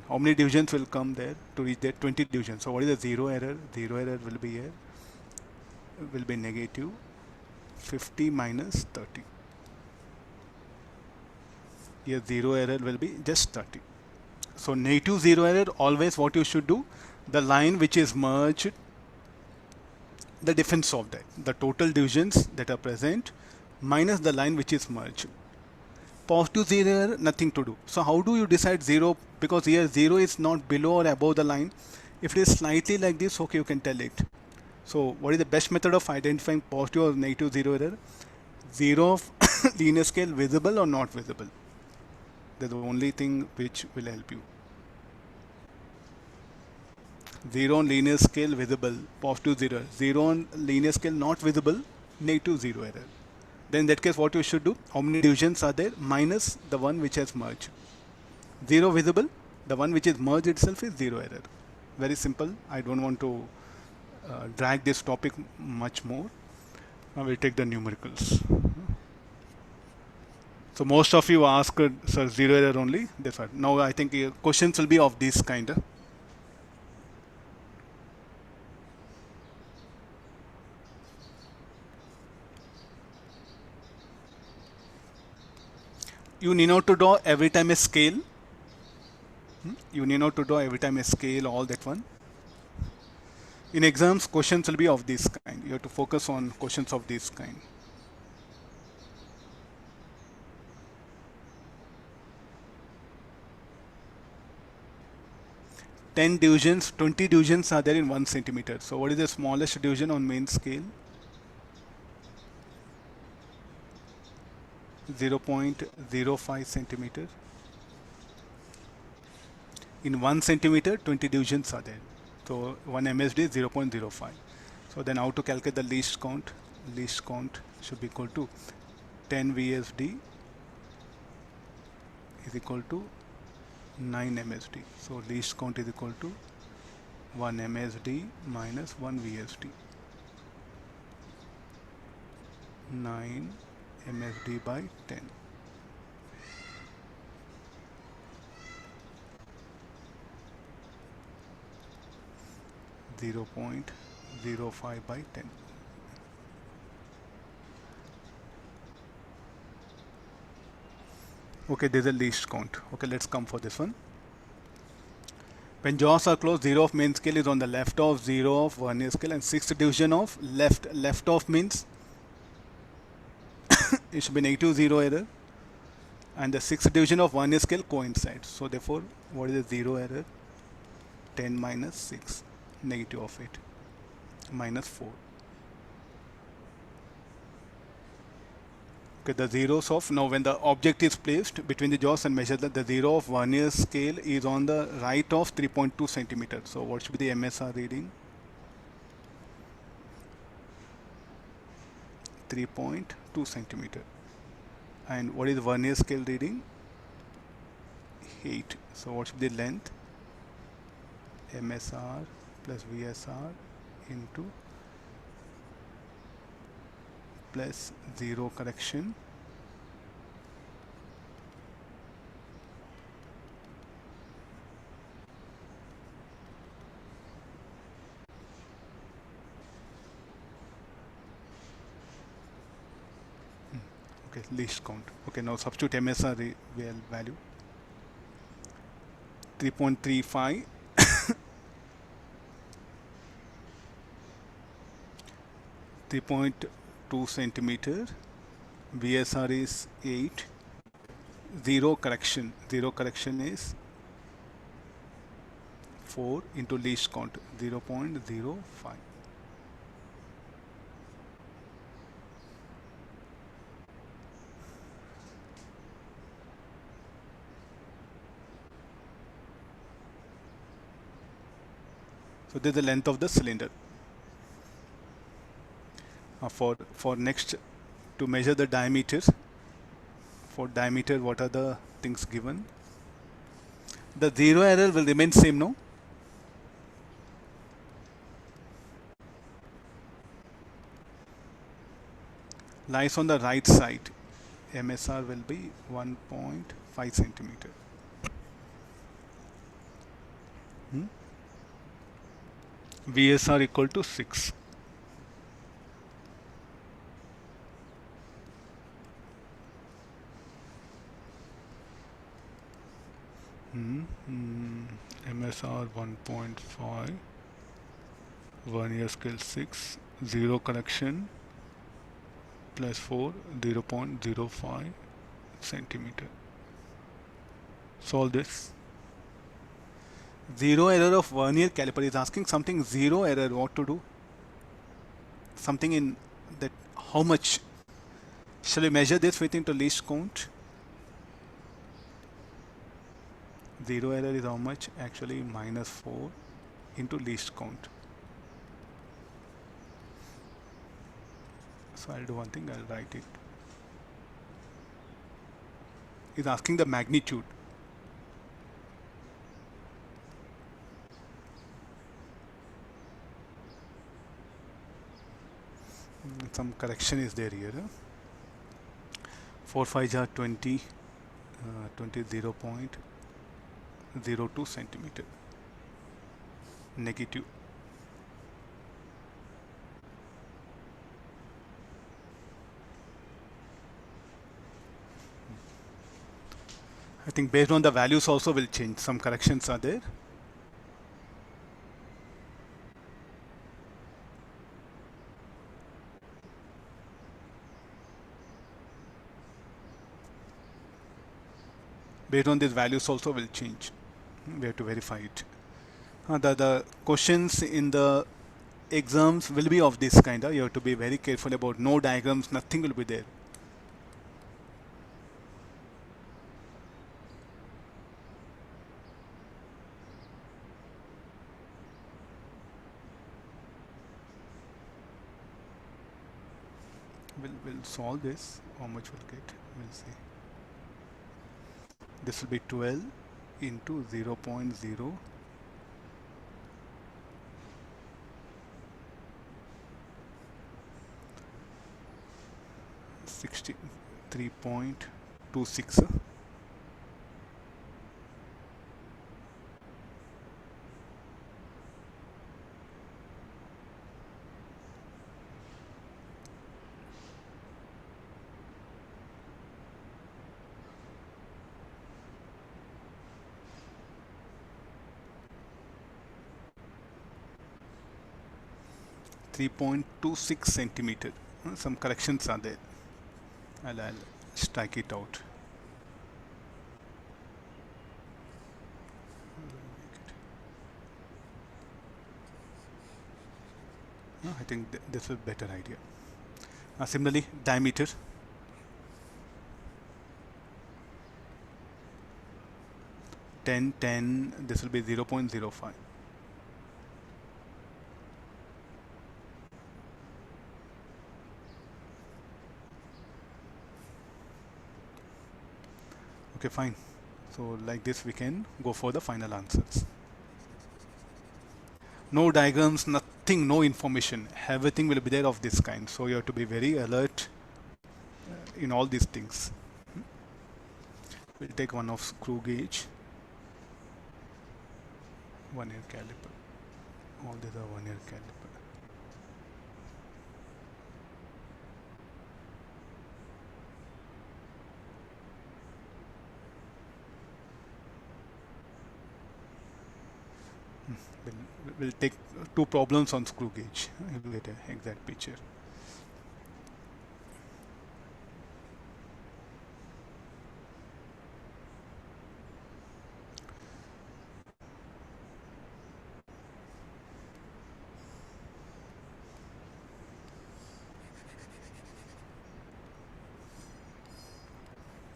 A: How many divisions will come there to reach that? 20 divisions. So what is the zero error? Zero error will be here. Will be negative 50 minus 30. Here zero error will be just 30. So negative zero error, always what you should do, the line which is merged, the difference of that, the total divisions that are present minus the line which is merged. Positive zero error, nothing to do. So how do you decide zero? Because here zero is not below or above the line. If it is slightly like this, okay, you can tell it. So what is the best method of identifying positive or negative zero error? Zero of linear scale visible or not visible. That's the only thing which will help you. Zero on linear scale visible, positive zero. Zero on linear scale not visible, negative zero error. Then in that case, what you should do? How many divisions are there minus the one which has merged? Zero visible, the one which is merged itself is zero error. Very simple. I don't want to drag this topic much more. Now we'll take the numericals. So most of you asked, sir, zero error only. That's right. Now I think questions will be of this kind. You need not to draw every time a scale. You need not to draw every time a scale, all that one. In exams, questions will be of this kind. You have to focus on questions of this kind. Ten divisions, 20 divisions are there in 1 centimeter. So what is the smallest division on main scale? 0.05 centimeter. In 1 centimeter, 20 divisions are there. So 1 MSD is 0.05. So then how to calculate the least count? Least count should be equal to 10 VSD is equal to 9 MSD. So least count is equal to 1 MSD minus 1 VSD. 9 MSD by 10. 0.05 by 10. Okay, there's a least count. Okay, let's come for this one. When jaws are closed, 0 of main scale is on the left of 0 of vernier scale, and 6th division of left. Left of means it should be negative zero error, and the 6th division of vernier scale coincides. So therefore, what is the zero error? 10 minus 6, negative of it, minus 4. Okay, the zeros of, now when the object is placed between the jaws and measure that the zero of vernier scale is on the right of 3.2 centimeter. So what should be the MSR reading? 3.2 centimeter. And what is vernier scale reading? 8. So what should be the length? MSR plus VSR into plus 0 correction okay, least count. Okay, now substitute MSR value 3.35 3.2 centimeter, VSR is 8, 0 correction is 4 into least count 0.05. So this is the length of the cylinder. For next, to measure the diameter, for diameter what are the things given? The zero error will remain same, no? Lies on the right side. MSR will be 1.5 centimeter. VSR equal to 6. MSR 1.5, Vernier scale 6, 0 correction, plus 4, 0.05 centimeter. Solve this. Zero error of Vernier caliper is asking something zero error. What to do? Something in that. How much? Shall we measure this with into least count? Zero error is how much? Actually minus 4 into least count. So I'll do one thing. I'll write it. It's asking the magnitude. Some correction is there here. 4 5 are 20, 0.02 centimeter. Negative. I think based on the values also will change. Some corrections are there. Based on these values also will change. We have to verify it. The questions in the exams will be of this kind. You have to be very careful about no diagrams, nothing will be there. We'll solve this. How much we'll get? We'll see. This will be 12 into 0.0. 63.26. .26 centimeter. Some corrections are there. I'll strike it out. I think this is a better idea. Similarly, diameter. Ten. This will be 0.05. Okay, fine. So like this we can go for the final answers. No diagrams, nothing, no information. Everything will be there of this kind. So you have to be very alert in all these things. We'll take one of screw gauge, Vernier caliper. All these are Vernier caliper. We'll take two problems on screw gauge. You'll get an exact picture.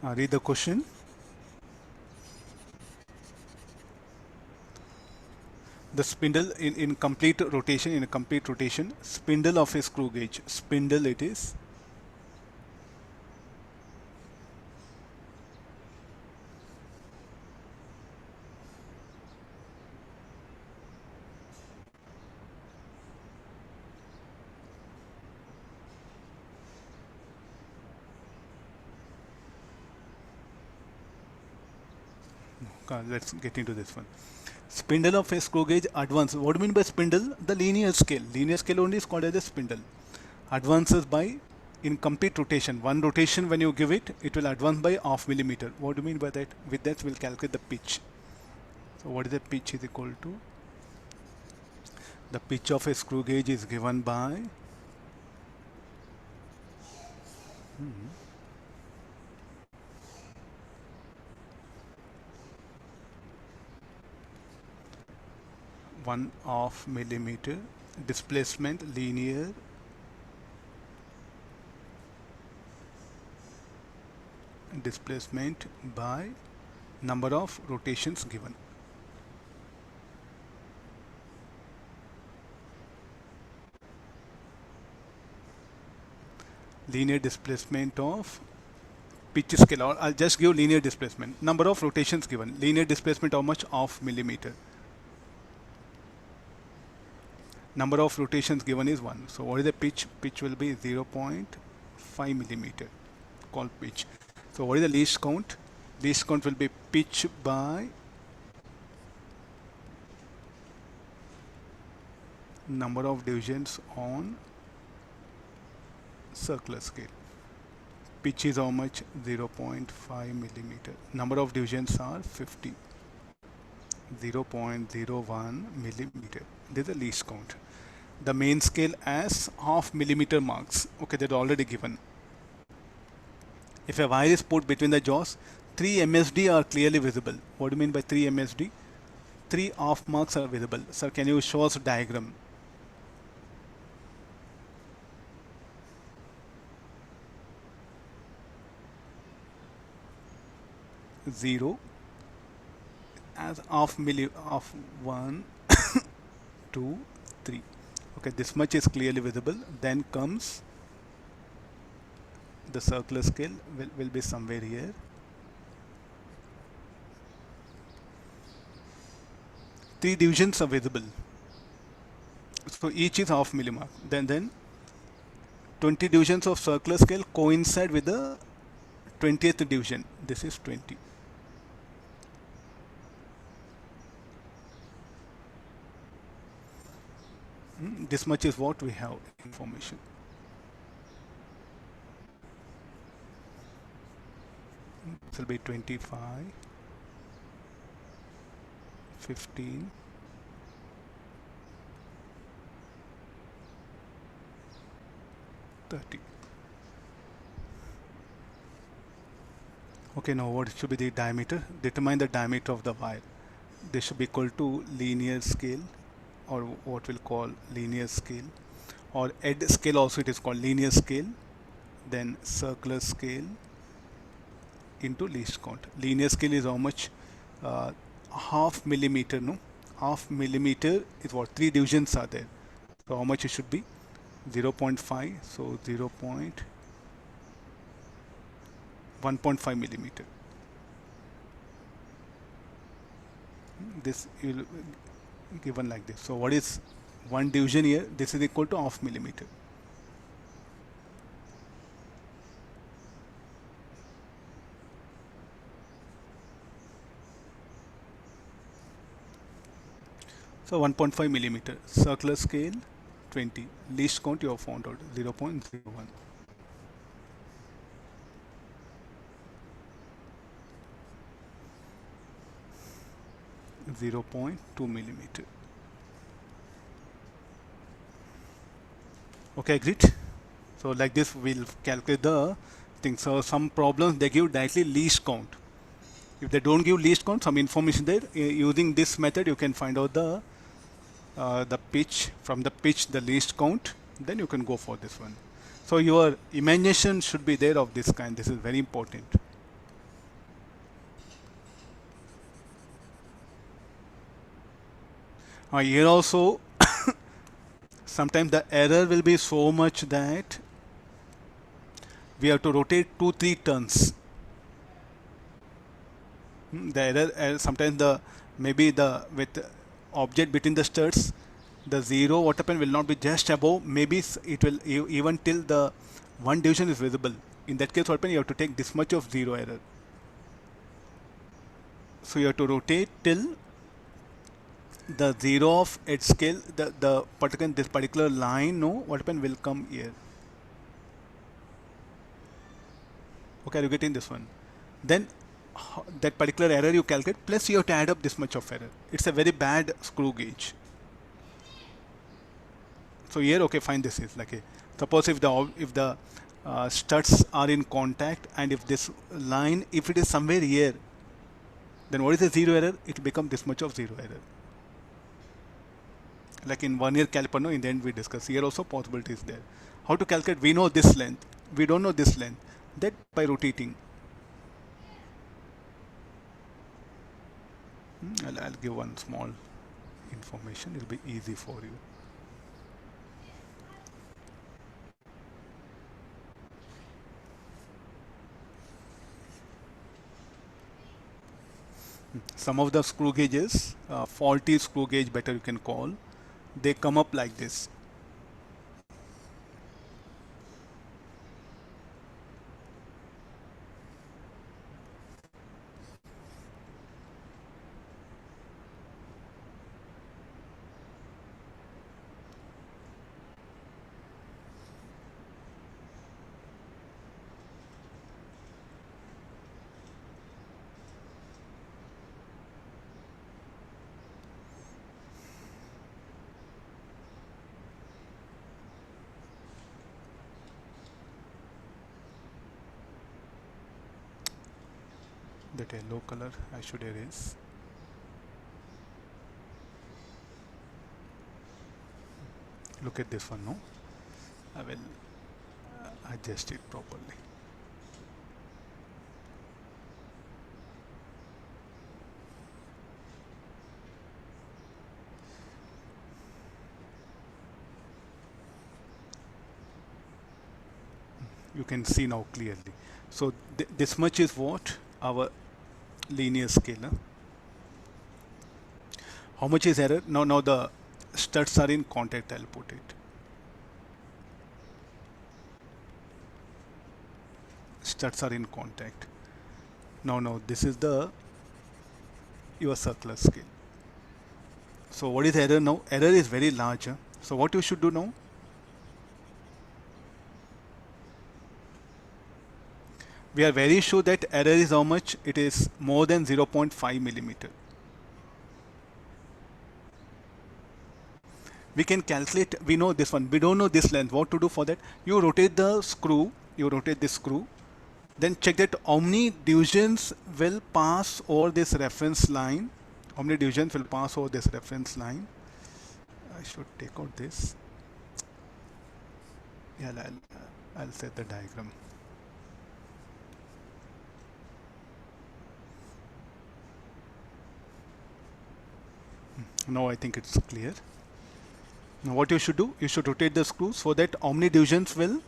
A: Read the question. The spindle in complete rotation, spindle of a screw gauge, spindle it is. Let's get into this one. Spindle of a screw gauge advances. What do you mean by spindle? The linear scale. Linear scale only is called as a spindle. Advances by in complete rotation. One rotation when you give it, it will advance by half millimeter. What do you mean by that? With that we'll calculate the pitch. So what is the pitch is equal to? The pitch of a screw gauge is given by 1/2 millimeter, displacement linear, displacement by number of rotations given. Linear displacement of pitch scale, or I'll just give linear displacement. Number of rotations given. Linear displacement how much? Half millimeter. Number of rotations given is 1. So what is the pitch? Pitch will be 0.5 millimeter, called pitch. So what is the least count? Least count will be pitch by number of divisions on circular scale. Pitch is how much? 0.5 millimeter. Number of divisions are 50. 0.01 millimeter. This is the least count. The main scale as half millimeter marks. Okay, they're already given. If a wire is put between the jaws, 3 MSD are clearly visible. What do you mean by 3 MSD? 3 half marks are visible. Sir, can you show us a diagram? Zero as half 1, 2, 3. Okay, this much is clearly visible. Then comes the circular scale will be somewhere here. Three divisions are visible. So each is half millimark. Then 20 divisions of circular scale coincide with the 20th division. This is 20. This much is what we have information. This will be 25, 15, 30. Okay, now what should be the diameter? Determine the diameter of the wire. This should be equal to linear scale, or what we'll call linear scale, or ed scale also it is called linear scale, then circular scale into least count. Linear scale is how much? Half millimeter, no? Half millimeter is what? 3 divisions are there. So how much it should be? 0.5. So 1.5 millimeter. This will given like this. So what is one division here? This is equal to half millimeter. So 1.5 millimeter. Circular scale 20. Least count you have found out 0.01. 0.2 millimeter. Okay, agreed. So like this we'll calculate the thing. So some problems they give directly least count. If they don't give least count, some information there. Using this method you can find out the pitch. From the pitch the least count, then you can go for this one. So your imagination should be there of this kind. This is very important. Here also sometimes the error will be so much that we have to rotate 2-3 turns. The error sometimes the maybe the with object between the studs, the zero what happen will not be just above, maybe it will even till the one division is visible. In that case what happen, you have to take this much of zero error. So you have to rotate till the zero of edge scale, the particular this particular line, no, what happen will come here. Okay, are you getting this one? Then that particular error you calculate, plus you have to add up this much of error. It's a very bad screw gauge. So here, okay, fine, this is like a, suppose if the studs are in contact, and if this line, if it is somewhere here, then what is the zero error? It will become this much of zero error. Like in Vernier caliper, no, in the end we discuss. Here also possibility is there. How to calculate? We know this length. We don't know this length. That by rotating. I'll give one small information. It will be easy for you. Some of the screw gauges, faulty screw gauge, better you can call, they come up like this. That yellow color I should erase. Look at this one, no? I will adjust it properly. You can see now clearly. So this much is what our linear scale. How much is error? Now the studs are in contact. I'll put it. Studs are in contact. Now this is the your circular scale. So what is error now? Error is very large. So what you should do now? We are very sure that error is how much? It is more than 0.5 millimeter. We can calculate, we know this one, we don't know this length. What to do for that? You rotate the screw, you rotate this screw, then check that how many divisions will pass over this reference line. How many divisions will pass over this reference line? I should take out this. Yeah, I'll set the diagram. Now I think it's clear. Now what you should do? You should rotate the screw so that how many divisions will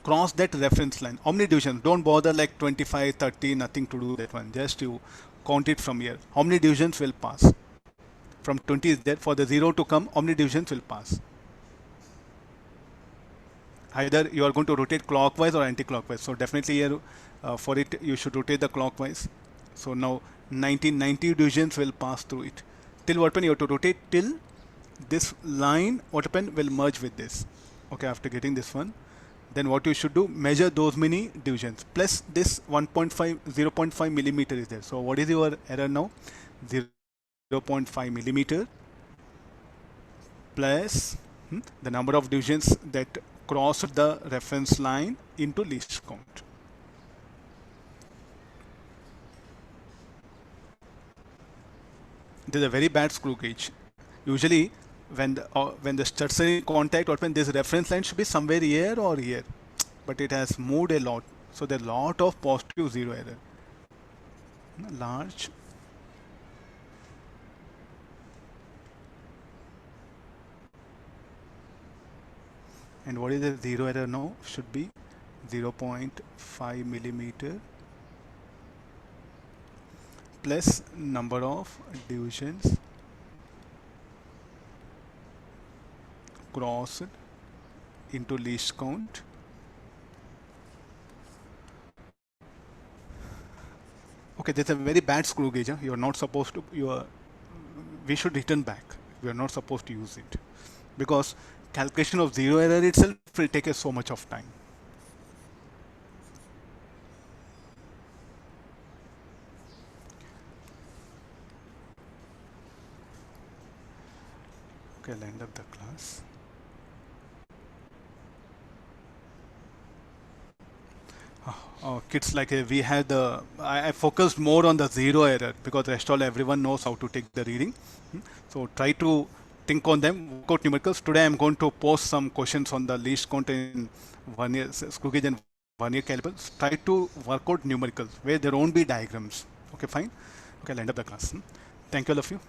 A: cross that reference line. How many divisions? Don't bother like 25, 30, nothing to do with that one. Just you count it from here. How many divisions will pass? From 20 is there. For the 0 to come, how many divisions will pass? Either you are going to rotate clockwise or anti-clockwise. So definitely here for it you should rotate the clockwise. So now 90 divisions will pass through it. Till what point you have to rotate? Till this line, what happen, will merge with this. Okay, after getting this one, then what you should do, measure those many divisions plus this 0.5 millimeter is there. So what is your error now? 0.5 millimeter plus the number of divisions that cross the reference line into least count. This is a very bad screw gauge. Usually when the studs are in contact, what when this reference line should be somewhere here or here, but it has moved a lot. So there are a lot of positive zero error. Large. And what is the zero error now? Should be 0.5 millimeter plus number of divisions crossed into least count. Okay, that's a very bad screw gauge. You are not supposed to. We should return back. We are not supposed to use it because calculation of zero error itself will take us so much of time. Okay, I'll end up the class. Kids, like we had the, I focused more on the zero error because rest all everyone knows how to take the reading. So try to think on them, work out numericals. Today I'm going to post some questions on the least count in Vernier, screw gauge and Vernier calipers. Try to work out numericals where there won't be diagrams. Okay, fine. Okay, I'll end up the class. Thank you all of you.